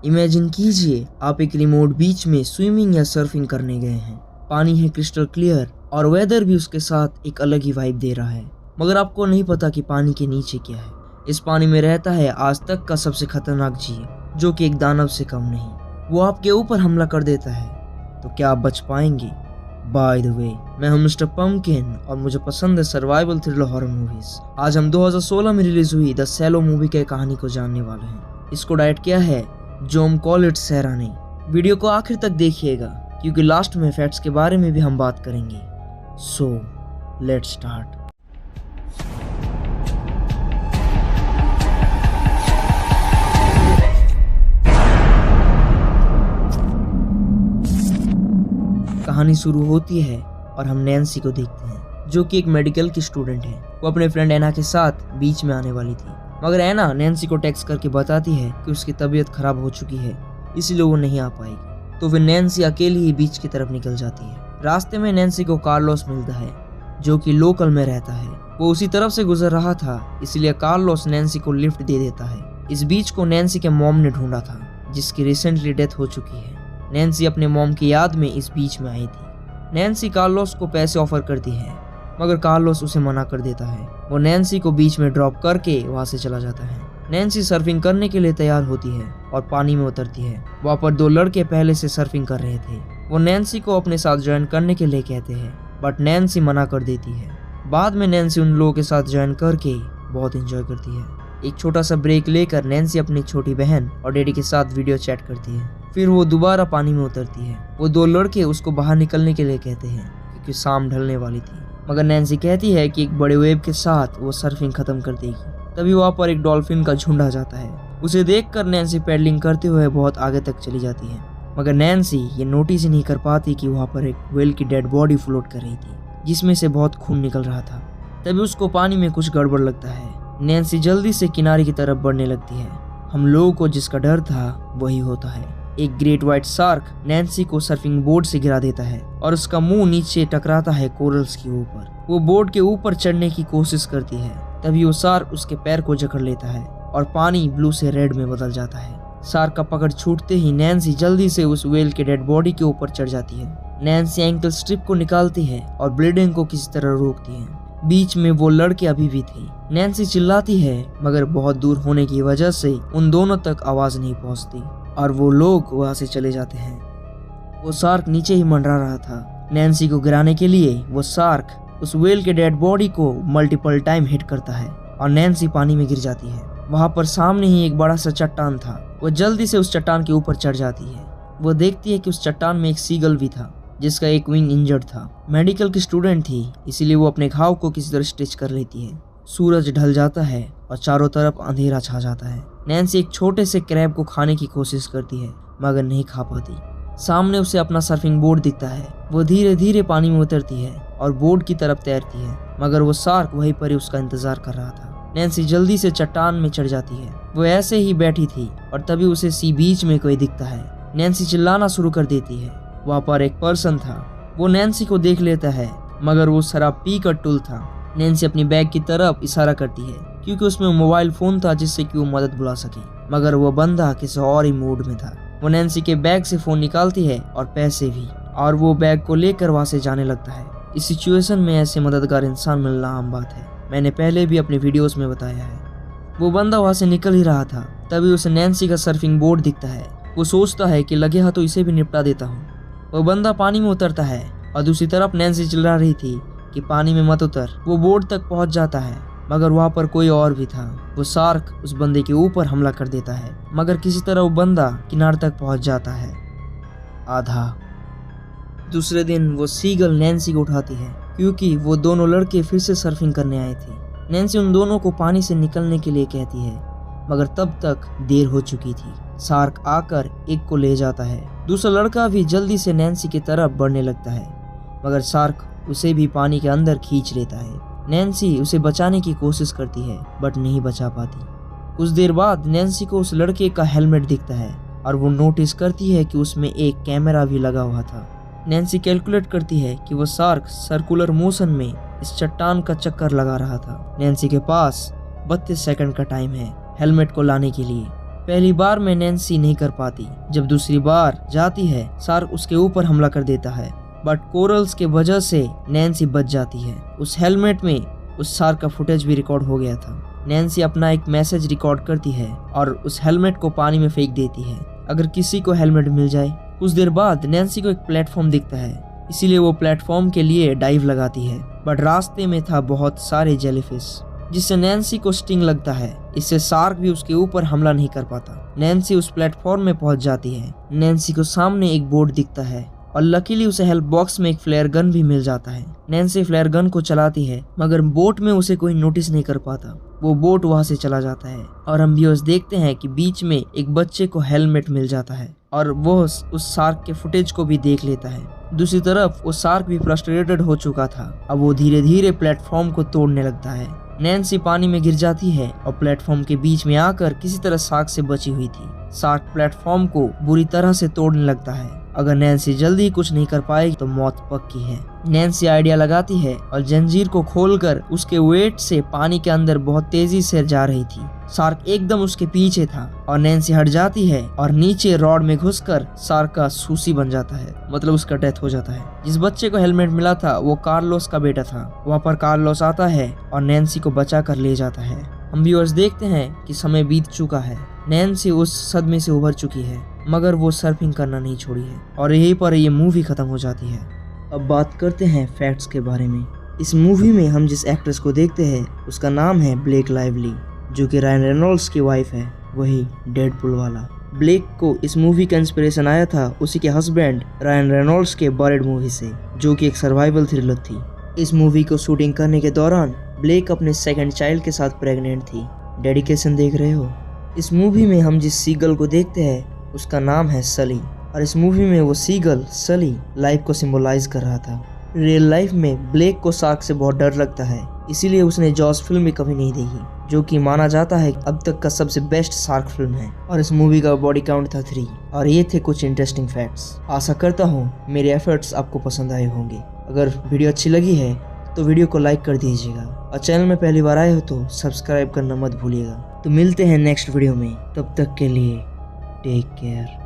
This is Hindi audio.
इमेजिन कीजिए आप एक रिमोट बीच में स्विमिंग या सर्फिंग करने गए हैं। पानी है क्रिस्टल क्लियर और वेदर भी उसके साथ एक अलग ही वाइब दे रहा है, मगर आपको नहीं पता कि पानी के नीचे क्या है। इस पानी में रहता है आज तक का सबसे खतरनाक जीव, जो कि एक दानव से कम नहीं। वो आपके ऊपर हमला कर देता है, तो क्या आप बच पाएंगे? बाय द वे, मैं हूं मिस्टर पंपकिन और मुझे पसंद है सर्वाइवल थ्रिलर हॉरर मूवीज। आज हम 2016 में रिलीज हुई द सैलो मूवी के कहानी को जानने वाले हैं। इसको डायरेक्ट किया है जोम कॉलेट सेरा ने। वीडियो को आखिर तक देखिएगा क्योंकि लास्ट में फैक्ट्स के बारे में भी हम बात करेंगे। So let's start. कहानी शुरू होती है और हम नैन्सी को देखते हैं, जो कि एक मेडिकल की स्टूडेंट है। वो अपने फ्रेंड एना के साथ बीच में आने वाली थी, मगर एना नैन्सी को टेक्स्ट करके बताती है कि उसकी तबीयत खराब हो चुकी है, इसलिए वो नहीं आ पाएगी। तो फिर नैन्सी अकेली ही बीच की तरफ निकल जाती है। रास्ते में नैन्सी को कार्लोस मिलता है, जो कि लोकल में रहता है। वो उसी तरफ से गुजर रहा था, इसलिए कार्लोस नैन्सी को लिफ्ट दे देता है। इस बीच को नैन्सी के मॉम ने ढूंढा था, जिसकी रिसेंटली डेथ हो चुकी है। नैन्सी अपने मॉम की याद में इस बीच में आई थी। नैन्सी कार्लोस को पैसे ऑफर करती है, मगर कार्लोस उसे मना कर देता है। वो नैन्सी को बीच में ड्रॉप करके वहां से चला जाता है। नैन्सी सर्फिंग करने के लिए तैयार होती है और पानी में उतरती है। वहाँ पर दो लड़के पहले से सर्फिंग कर रहे थे। वो नैन्सी को अपने साथ ज्वाइन करने के लिए कहते हैं, बट नैन्सी मना कर देती है। बाद में नैन्सी उन लोगों के साथ ज्वाइन करके बहुत एंजॉय करती है। एक छोटा सा ब्रेक लेकर नैन्सी अपनी छोटी बहन और डैडी के साथ वीडियो चैट करती है। फिर वो दोबारा पानी में उतरती है। वो दो लड़के उसको बाहर निकलने के लिए कहते हैं क्योंकि शाम ढलने वाली थी, मगर नैन्सी कहती है कि एक बड़े वेव के साथ वो सर्फिंग खत्म कर देगी। तभी वहाँ पर एक डॉल्फिन का झुंड आ जाता है। उसे देखकर नैन्सी पैडलिंग करते हुए बहुत आगे तक चली जाती है, मगर नैन्सी ये नोटिस ही नहीं कर पाती कि वहाँ पर एक व्हेल की डेड बॉडी फ्लोट कर रही थी, जिसमें से बहुत खून निकल रहा था। तभी उसको पानी में कुछ गड़बड़ लगता है। नैन्सी जल्दी से किनारे की तरफ बढ़ने लगती है। हम लोगों को जिसका डर था वही होता है। एक ग्रेट व्हाइट शार्क नैन्सी को सर्फिंग बोर्ड से गिरा देता है और उसका मुंह नीचे टकराता है कोरल्स के ऊपर। वो बोर्ड के ऊपर चढ़ने की कोशिश करती है। तभी वो शार्क उसके पैर को जकड़ लेता है और पानी ब्लू से रेड में बदल जाता है। शार्क का पकड़ छूटते ही नैन्सी जल्दी से उस व्हेल के डेड बॉडी के ऊपर चढ़ जाती है। नैन्सी एंकल स्ट्रिप को निकालती है और ब्लीडिंग को किसी तरह रोकती है। बीच में वो लड़के अभी भी थे। नैन्सी चिल्लाती है, मगर बहुत दूर होने की वजह से उन दोनों तक आवाज नहीं पहुंचती और वो लोग वहां से चले जाते हैं। वो शार्क नीचे ही मंडरा रहा था। नैन्सी को गिराने के लिए वो शार्क उस व्हेल के डेड बॉडी को मल्टीपल टाइम हिट करता है और नैन्सी पानी में गिर जाती है। वहां पर सामने ही एक बड़ा सा चट्टान था। वो जल्दी से उस चट्टान के ऊपर चढ़ जाती है। वो देखती है कि उस चट्टान में एक सीगल भी था, जिसका एक विंग इंजर्ड था। मेडिकल की स्टूडेंट थी, इसीलिए वो अपने घाव को किसी तरह स्टिच कर लेती है। सूरज ढल जाता है और चारों तरफ अंधेरा छा जाता है। नैन्सी एक छोटे से क्रैब को खाने की कोशिश करती है, मगर नहीं खा पाती। सामने उसे अपना सर्फिंग बोर्ड दिखता है। वो धीरे धीरे पानी में उतरती है और बोर्ड की तरफ तैरती है, मगर वो शार्क वहीं पर ही उसका इंतजार कर रहा था। नैन्सी जल्दी से चट्टान में चढ़ जाती है। वो ऐसे ही बैठी थी और तभी उसे सी बीच में कोई दिखता है। नैन्सी चिल्लाना शुरू कर देती है। वहाँ पर एक पर्सन था। वो नैन्सी को देख लेता है, मगर वो शराब पी कर टुल था। नैन्सी अपनी बैग की तरफ इशारा करती है क्योंकि उसमें मोबाइल फोन था, जिससे कि वो मदद बुला सके, मगर वो बंदा किसी और ही मूड में था। वो नैन्सी के बैग से फोन निकालती है और पैसे भी, और वो बैग को लेकर वहां से जाने लगता है। इस सिचुएशन में ऐसे मददगार इंसान मिलना आम बात है, मैंने पहले भी अपने वीडियोस में बताया है। वो बंदा वहां से निकल ही रहा था, तभी उसे नैन्सी का सर्फिंग बोर्ड दिखता है। वो सोचता है कि लगे हाथों इसे भी निपटा देता हूँ। वो बंदा पानी में उतरता है और दूसरी तरफ नैन्सी चिल्ला रही थी कि पानी में मत उतर। वो बोर्ड तक पहुंच जाता है, मगर वहां पर कोई और भी था। वो शार्क उस बंदे के ऊपर हमला कर देता है, मगर किसी तरह वो बंदा किनारे तक पहुंच जाता है। आधा दूसरे दिन वो सीगल नैन्सी को उठाती है क्योंकि वो दोनों लड़के फिर से सर्फिंग करने आए थे। नैन्सी उन दोनों को पानी से निकलने के लिए कहती है, मगर तब तक देर हो चुकी थी। शार्क आकर एक को ले जाता है। दूसरा लड़का भी जल्दी से नैन्सी की तरफ बढ़ने लगता है, मगर शार्क उसे भी पानी के अंदर खींच लेता है। नैन्सी उसे बचाने की कोशिश करती है, बट नहीं बचा पाती। कुछ देर बाद नैन्सी को उस लड़के का हेलमेट दिखता है और वो नोटिस करती है कि उसमें एक कैमरा भी लगा हुआ था। नैन्सी कैलकुलेट करती है कि वो शार्क सर्कुलर मोशन में इस चट्टान का चक्कर लगा रहा था। नैन्सी के पास 32 सेकंड का टाइम है हेलमेट को लाने के लिए, पहली बार में नैन्सी नहीं कर पाती। जब दूसरी बार जाती है शार्क उसके ऊपर हमला कर देता है, बट कोरल्स के वजह से नैन्सी बच जाती है। उस हेलमेट में उस शार्क का फुटेज भी रिकॉर्ड हो गया था। नैन्सी अपना एक मैसेज रिकॉर्ड करती है और उस हेलमेट को पानी में फेंक देती है, अगर किसी को हेलमेट मिल जाए। कुछ देर बाद नैन्सी को एक प्लेटफॉर्म दिखता है, इसीलिए वो प्लेटफॉर्म के लिए डाइव लगाती है, बट रास्ते में था बहुत सारे जेलीफिश, जिससे नैन्सी को स्टिंग लगता है। इससे शार्क भी उसके ऊपर हमला नहीं कर पाता। नैन्सी उस प्लेटफॉर्म में पहुंच जाती है। नैन्सी को सामने एक बोट दिखता है और लकीली उसे हेल्प बॉक्स में एक फ्लेयर गन भी मिल जाता है। नैन्सी फ्लेयर गन को चलाती है, मगर बोट में उसे कोई नोटिस नहीं कर पाता। वो बोट वहां से चला जाता है और हम व्यूअर्स देखते हैं कि बीच में एक बच्चे को हेलमेट मिल जाता है और वो उस शार्क के फुटेज को भी देख लेता है। दूसरी तरफ वो शार्क भी फ्रस्ट्रेटेड हो चुका था। अब वो धीरे धीरे प्लेटफॉर्म को तोड़ने लगता है। नैन्सी पानी में गिर जाती है और प्लेटफॉर्म के बीच में आकर किसी तरह शार्क से बची हुई थी। शार्क प्लेटफॉर्म को बुरी तरह से तोड़ने लगता है। अगर नैन्सी जल्दी कुछ नहीं कर पाएगी तो मौत पक्की है। नैन्सी आइडिया लगाती है और जंजीर को खोलकर उसके वेट से पानी के अंदर बहुत तेजी से जा रही थी। शार्क एकदम उसके पीछे था और नैन्सी हट जाती है और नीचे रॉड में घुसकर शार्क का सूसी बन जाता है, मतलब उसका डेथ हो जाता है। जिस बच्चे को हेलमेट मिला था वो कार्लोस का बेटा था। वहाँ पर कार्लोस आता है और नैन्सी को बचा कर ले जाता है। हम व्यूअर्स देखते हैं कि समय बीत चुका है। नैन्सी उस सदमे से उभर चुकी है, मगर वो सर्फिंग करना नहीं छोड़ी है और यहीं पर ये मूवी खत्म हो जाती है। अब बात करते हैं फैक्ट्स के बारे में। इस मूवी में हम जिस एक्ट्रेस को देखते हैं उसका नाम है ब्लेक लाइवली, जो कि रायन रेनॉल्ड्स की वाइफ है, वही डेडपूल वाला। ब्लेक को इस मूवी का इंस्पिरेशन आया था उसी के हस्बैंड रायन रेनॉल्ड्स के बर्ड मूवी से, जो कि एक सर्वाइवल थ्रिलर थी। इस मूवी को शूटिंग करने के दौरान ब्लेक अपने सेकंड चाइल्ड के साथ प्रेग्नेंट थी। डेडिकेशन देख रहे हो। इस मूवी में हम जिस सीगल को देखते हैं उसका नाम है सली, और इस मूवी में वो सीगल सली लाइफ को सिंबलाइज कर रहा था। रियल लाइफ में ब्लेक को शार्क से बहुत डर लगता है, इसीलिए उसने जॉस फिल्म भी कभी नहीं देखी, जो कि माना जाता है अब तक का सबसे बेस्ट शार्क फिल्म है। और इस मूवी का बॉडी काउंट था 3। और ये थे कुछ इंटरेस्टिंग फैक्ट्स। आशा करता हूँ मेरे एफर्ट्स आपको पसंद आए होंगे। अगर वीडियो अच्छी लगी है तो वीडियो को लाइक कर दीजिएगा और चैनल में पहली बार आए हो तो सब्सक्राइब करना मत भूलिएगा। तो मिलते हैं नेक्स्ट वीडियो में, तब तक के लिए टेक केयर।